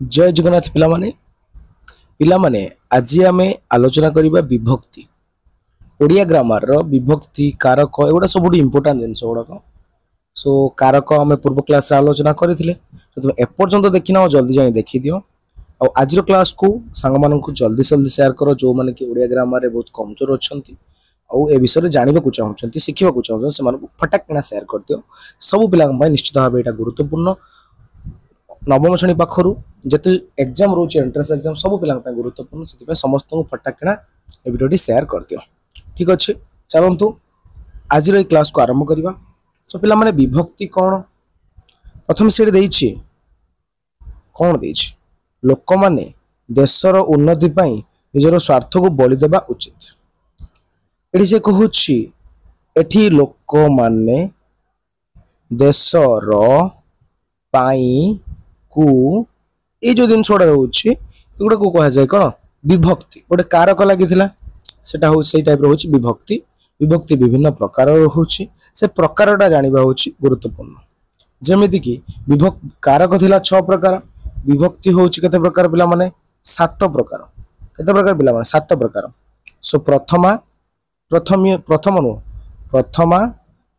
जय जगन्नाथ पिलामाने आज आम आलोचना करबा विभक्ति ओडिया ग्रामर रो विभक्ति कारक एगुड़ा सब इंपोर्टाट जिनस गुड़ाक सो कारक आम पूर्व क्लास आलोचना करते तो तुम एपर्यंत देखना जल्दी जाए देखी दियो आज क्लास को सांग मान जल्दी जल्दी शेयर कर जो मैंने कि ओडिया ग्रामर बहुत कमजोर अच्छा ए विषय जानवा चाहते शिखा चाहते से फटाकना शेयर कर दियो सब पिला निश्चित भाव यहाँ गुरुत्वपूर्ण नवम श्रेणी पाखर जिते एग्जाम रोचे एंट्रेंस एग्जाम सब पिला गुरुत्वपूर्ण से समस्त को फटाकना ए भिडियो शेयर कर दियो ठीक अच्छे चलतु आज क्लास को आरंभ करवा सो पिला माने विभक्ति कौन प्रथम से कौन दे लोक माने देशर उन्नति पाई निजर स्वार्थ को बलि देबा उचित एठी से कहूछि एठी लोक माने देशर पाई को ये जो दिन छोड़ा रोचे एगुड़ा को कहा जाए कौन विभक्ति गोटे कारक लगी सेटा हो से टाइप रोचे विभक्ति विभक्ति विभिन्न प्रकार रोचे से प्रकारटा जानिबा होछि गुरुत्वपूर्ण जेमिति कि विभक्ति कारक थिला 6 प्रकार विभक्ति होछि केते प्रकार पिला माने 7 प्रकार केते प्रकार पिला माने 7 प्रकार सो प्रथमा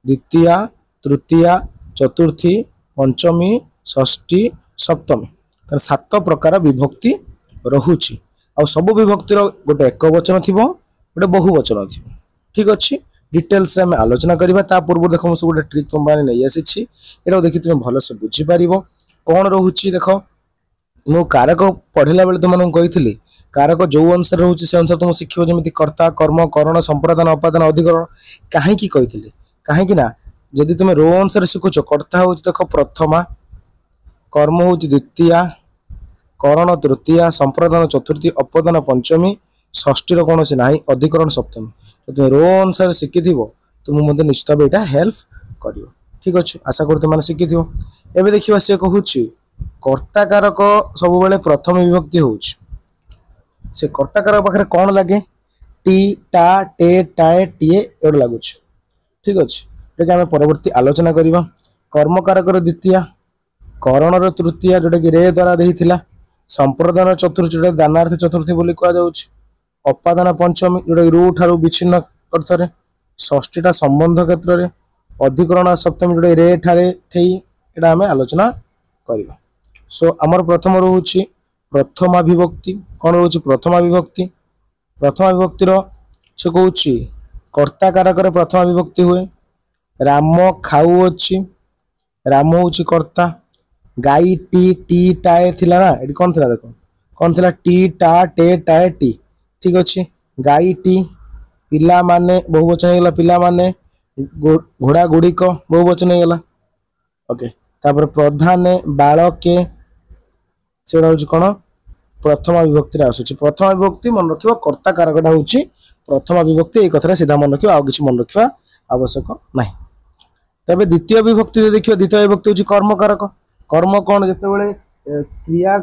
द्वितीया तृतीया चतुर्थी पंचमी षष्ठी सप्तमी 7 प्रकार विभक्ति रहुछि आ सब विभक्तिर गोटे एक वचन थिबो गोटे बहुवचन थिबो ठीक अच्छे डिटेल्स रे आलोचना करबा ता पूर्व देखो सब गोटे ट्रिक तुम माने नै आसी छी एटा देखि तुम भलो से बुझी पारिबो कोन रहुछि देखो मो कारक पढिला बेले तुम कहिथिली कारक जो अनुसार रहुछि से अनुसार तुम शिखिबो जेमिति कर्ता कर्म करण संप्रदान अपादान अधिकरण काहे की कहिथिली काहे की ना जदि तुम रो अनुसार शिखुछ कर्ता होछि देखो प्रथमा कर्म होछि द्वितीया करण तृतीया संप्रदान चतुर्थी अपादान पंचमी षष्ठी कौन से ना अधिकरण सप्तमी तो तुम रो अनुसार शिखि तुम मत निश्चित भाव यहाँ हेल्प कर ठीक अच्छे आशा कर तुम शिखि एवं देखा सी कहूँ कर्ता कारक सब बेले प्रथम विभक्ति हो कर्ता कारक पाखे कौन लगे टी टा टे टाए टीए एगुड़ा लगुच ठीक अच्छे आम परवर्ती आलोचना करवा कर्म कारक द्वितीय करण तृतीय जोटा कि रे द्वारा देता संप्रदान चतुर्थी जोटा दानार्थ चतुर्थी बोली कहुच्छे अपादान पंचमी जोटा रू ठारू विच्छिन्न अर्थरे षष्ठीटा संबंध क्षेत्र में अधिकरण सप्तमी जोटा रे ठारे ठेई एटा आम आलोचना करवा सो आमर प्रथम रोचे प्रथमा विभक्ति कौन रोचे प्रथमा विभक्तिर से कहूँ कर्ता कारक प्रथमा विभक्ति हुए राम खाऊ अच्छी राम हूँ कर्ता गाई टी टी टाए थिला ना ये कौन थिला देखो कौन थिला टी टा टे टाए टी ठीक अच्छे गाई टी पिला माने बहुवचन होगा पिला माने घोड़ा गुड़िक बहुवचन होगा ओके तापर प्रधान बालके से हूँ कौन प्रथम विभक्ति आसूँ प्रथम विभक्ति मन रखियो कर्ता कारकटा हूँ प्रथम विभक्ति ये कथा सीधा मन रखियो आउ किछि मन रखा आवश्यक ना तबे द्वितीय विभक्ति देखियो द्वितीय विभक्ति हूँ कर्म कारक कर्म कौन जिते क्रिया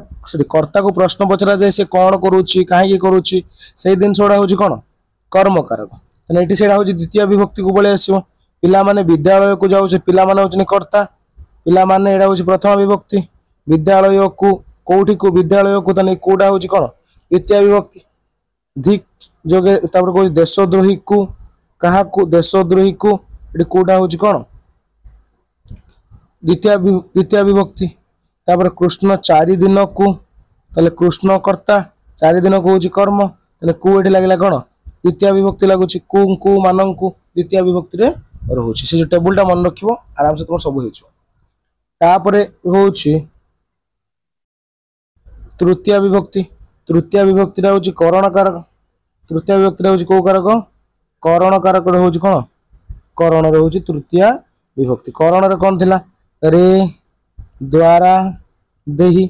कर्ता को प्रश्न पचरा जाए से कौन करुच्ची कहीं करुच्ची से जिनस गुड़ा हूँ कौन कर्म कारक ये से द्वितीय विभक्ति को बड़े आसो पिला माने विद्यालय को जाऊे पिला माने होचनी कर्ता पिला माने एडा हूँ प्रथम विभक्ति विद्यालय को कौटी को विद्यालय को ताने कोडा हूँ कौन द्वितीय विभक्ति धिक जोगे तापर को देशद्रोही को कहा को देशद्रोही को ये कोडा हूँ कौन द्वितीय विभक्ति तापर कृष्ण 4 दिन को ताले कृष्ण कर्ता 4 दिन को हूँ कर्म ताले को ये लगला कौन द्वितीय विभक्ति लगुच को मान को द्वितीय विभक्ति रे रोचे से जो टेबुलटा मन रखिबो आराम से तुम सब तापरे होउछि तृतीय विभक्ति हूँ करण कारक तृतीय विभक्ति हूँ कौ कारक करण कारक हूँ कौन करण हूँ तृतीय विभक्ति करण रे कौन थिला रे द्वारा देही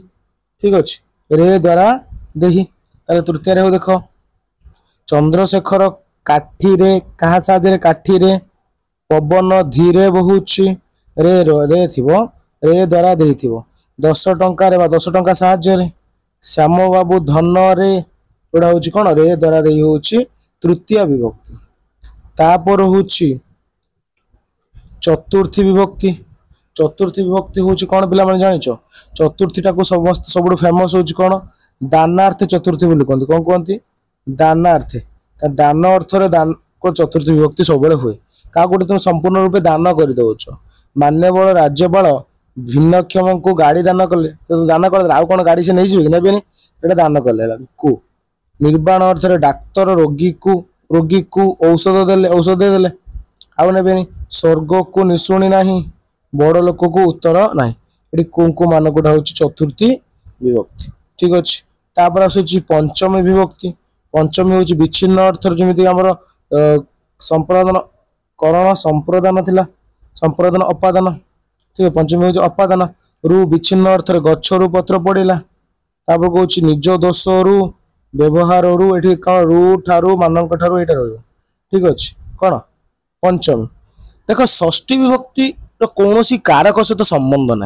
ठीक अच्छे रे द्वारा देही ताले तृतीय रे हो देख चंद्रशेखर काठी रे कहा साजे काठी रे पवन धीरे बहुची रे थिबो रे द्वारा देही थिबो 10 टंका रे 10 टंका साहाय्य रे श्याम बाबू धन रे एटा हूँ कौन रे द्वारा देही हूँ तृतीय विभक्ति तापर हूँ चतुर्थी विभक्ति चतुर्थी विभक्ति हूँ कौन पिला माने जानिच चतुर्थी टाक समस्त सब फेमस हूँ कौन दानार्थ चतुर्थी बोली कहते कौन कहते दानार्थ दान अर्थ दान को चतुर्थी विभक्ति सब हुए क्या गोटे तुम संपूर्ण रूपे दान करदे मान्यबल राज्यपाल भिन्नक्षम को गाड़ी दान कले तो दान कर आउ कौन गाड़ी से नहीं जी ने दान कले को निर्वाण अर्थ डाक्तर रोगी को औषध देले आउ ने स्वर्ग को निशुणी ना बड़ लोक को उत्तर ना ये को मान गोटा हूँ चतुर्थी विभक्ति ठीक अच्छे तापर आसूची पंचमी विभक्ति पंचमी हूँ विच्छिन्न अर्थ जमी आम संप्रदान करण संप्रदान थिला संप्रदान अपादान ठीक है पंचमी हूँ अपादान रु विच्छिन्न अर्थ गछ रु पत्र पड़ा तापर कौन निज दोष रु व्यवहार रु ये कौन रु ठारू मानक ठारू यहाँ रही ठीक अच्छे कौन पंचमी देख षष्ठी विभक्ति कौन कारक सहित संबंध ना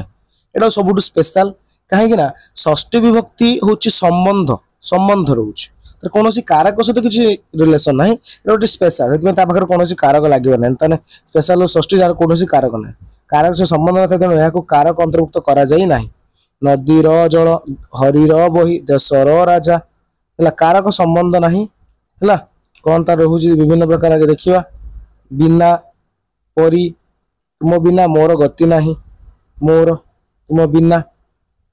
यहाँ सब स्पेशल कहीं षष्ठी विभक्ति हूँ संबंध संबंध रोचे कौन कारक सहित किसी रिलेसन ना गोटे स्पेशल से कौन कारक लगे ना स्पेशल षष्ठी जार कौन कारक ना कारक से संबंध ना तेणु यहाँ कारक अंतर्भुक्त करा नदीर जल हरीर बही देशर राजा है कारक संबंध ना है कौन तार रोचे विभिन्न प्रकार देखा बिना परी तुम बिना मोर गति ना मोर तुम बिना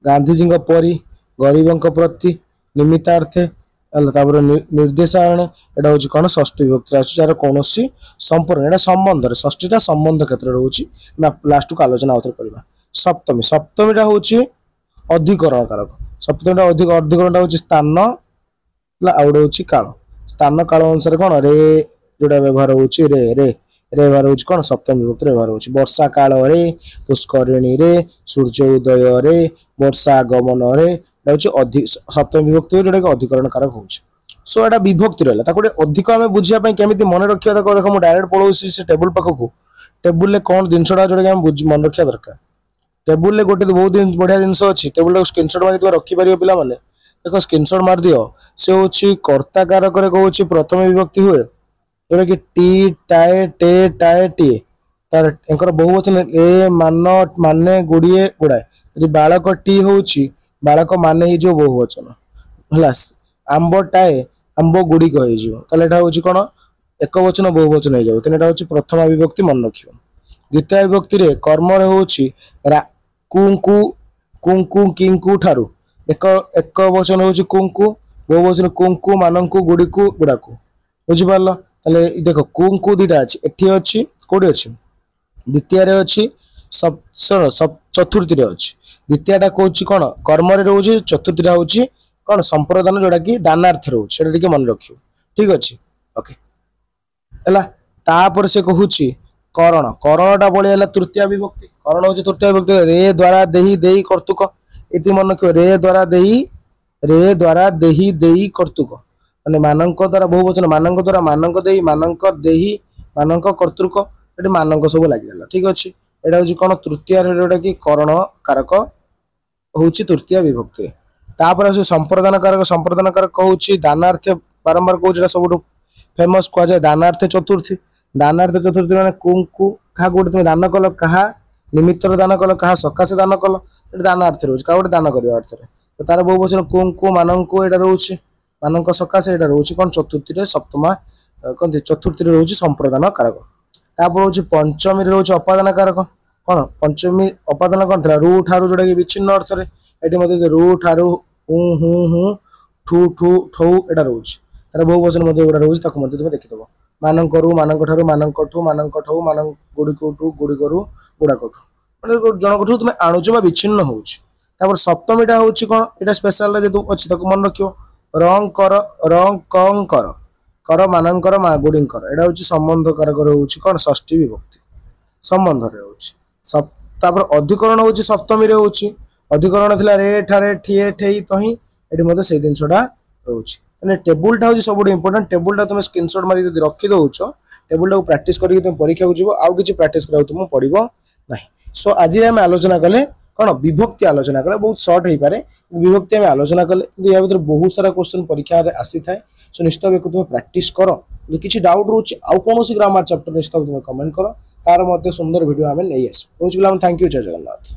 गांधीजी परी गरीबों प्रति निमित्तार्थे निर्देशारण यहाँ हूँ कौन षष्ठी विभक्ति आसार कौन संपर्क यहाँ संबंध षष्ठीटा संबंध क्षेत्र रोचे लास्ट को आलोचना आउे करवा सप्तमी सप्तमीटा हूँ अधिकरण कारक सप्तमीटा अधिकरण हूँ स्थान आउटे हूँ काल स्थान काल अनुसार कौन रे जोड़ा व्यवहार हो रे रे रे व्यवहार हो कौन सप्तमी विभक्ति व्यवहार हो वर्षा काल रे पुष्करिणी रे सूर्य उदय रे वर्षा आगमन रे अधिक सप्तमी विभक्ति जोटा कि अधिकरण कारक हो सो यहाँ विभक्ति रहा गोटे अधिक आम बुझापी केमी मन रखा देख देख मुझे डायरेक्ट पलाऊँ से टेबुल पाखक टेबुल कौन जिनसा जोटा कि मन रखा दरकार टेबुल गोटे बहुत बढ़िया जिनस अच्छी टेबुल स्क्रीनशॉट मारी तुम रखिपर पे देख स्क्रीनशॉट मार दियो से हूँ कर्ता कारक कौन प्रथम विभक्ति हुए जोटा कि टी टाए टे टाए टी तार एंकर बहुवचन ए मान माने गुड़िए गुड़ाए बालक टी हूँ बालक माने ही जो बहुवचन है आंब टाए आंब गुड़िक हो कौन एक वचन बहुवचन हो जाए तेना हूँ प्रथम विभक्ति मन रख द्वितीय विभक्ति कर्म हूँ कुंकु कुंकु किंकु ठारू एक वचन हूँ कुंकु बहुवचन कुंकु मानकु गुड़िकु गुड़ाकु बुझिपार ताले देख कुंकु दुटा अच्छी एटी अच्छी कौटी अच्छी द्वितीय अच्छी चतुर्थी अच्छी द्वितीयटा कौन कौन कर्म रोचे चतुर्थीटा हूँ कौन संप्रदान जोटा कि दानार्थ रोचे मन रखियो ठीक अच्छे ओके है तापर से कहूँ करण करणटा पड़ेगा तृतीय विभक्ति करण हूँ तृतीय विभक्ति रे द्वारा देही देही कर्तुक ये मन रखियो रे द्वारा देही देही कर्तुक माने मानक द्वारा बहुवचन मानक द्वारा मानक देही मानक कर्तृक ये मानक सब लगे ठीक अच्छे यहाँ हूँ कौन तृतीय जोटा कि करण कारक हूँ तृतीय विभक्ति तापर संप्रदान कारक हूँ दानार्थ बारंबार कौन सब फेमस कहुए दानार्थ चतुर्थी माने कुंकु क्या गोटे तुम दान कल क्या निमित्त दान कल क्या सकाशे दान कल दानार्थ रोचे क्या गोटे दान कर अर्थ तो तार बहुवचन कुंकु मानकु यहाँ रोचे मानक सकाशे यहाँ रोचे कौन चतुर्थी सप्तमा कौन चतुर्थी रोचे संप्रदान कारक तापर हूँ पंचमी रोचे अपादान कारक कौन पंचमी अपादान कौन था रु ठारू जोटा कि विच्छिन्न अर्थ ये रु ठारू हूँ ठू ठू ठौ यहाँ रोचे तार बहुवचन गुड़ा रोचे तुम देखीद मानक रु मानक ठारू मानक ठू मानक ठौ मानक गुड़िकु ठू गुड़िकरू गुड़ाक ठू मैंने जनक ठू तुम आणुच विच्छिन्न हो सप्तमीटा हूँ कौन यहाँ स्पेशल जो अच्छी मन रखियो रंग कर कर मानकर गुड़ीकर यहाँ हूँ संबंध कारक हूँ कौन षष्ठी विभक्ति संबंध होपर अधिकरण हूँ सप्तमी हूँ अधिकरण थी रे ठारे ठिए ठेई तही ये से जिनसा रोचे टेबुलटा हूँ सब इंपोर्टेंट टेबुलटा तुम स्क्रीनशॉट मारी रखी दौच टेबुलटा प्रैक्टिस करके तुम परीक्षा को जीव आउ कि प्रैक्टिस करा तुमको पड़ो ना सो आज आम आलोचना कले कौन विभक्ति आलोचना कले बहुत सर्ट हो पारे विभक्ति आम आलोचना कले कि या भर बहुत सारा क्वेश्चन परीक्षा आसी थाए सो निश्चित भाव तुम प्रैक्टिस कर किसी डाउट रोचे आउ कौन ग्रामर चैप्टर निश्चित तुम कमेंट कर तार सुंदर वीडियो आम नहीं आस थैंक यू जय जगन्नाथ।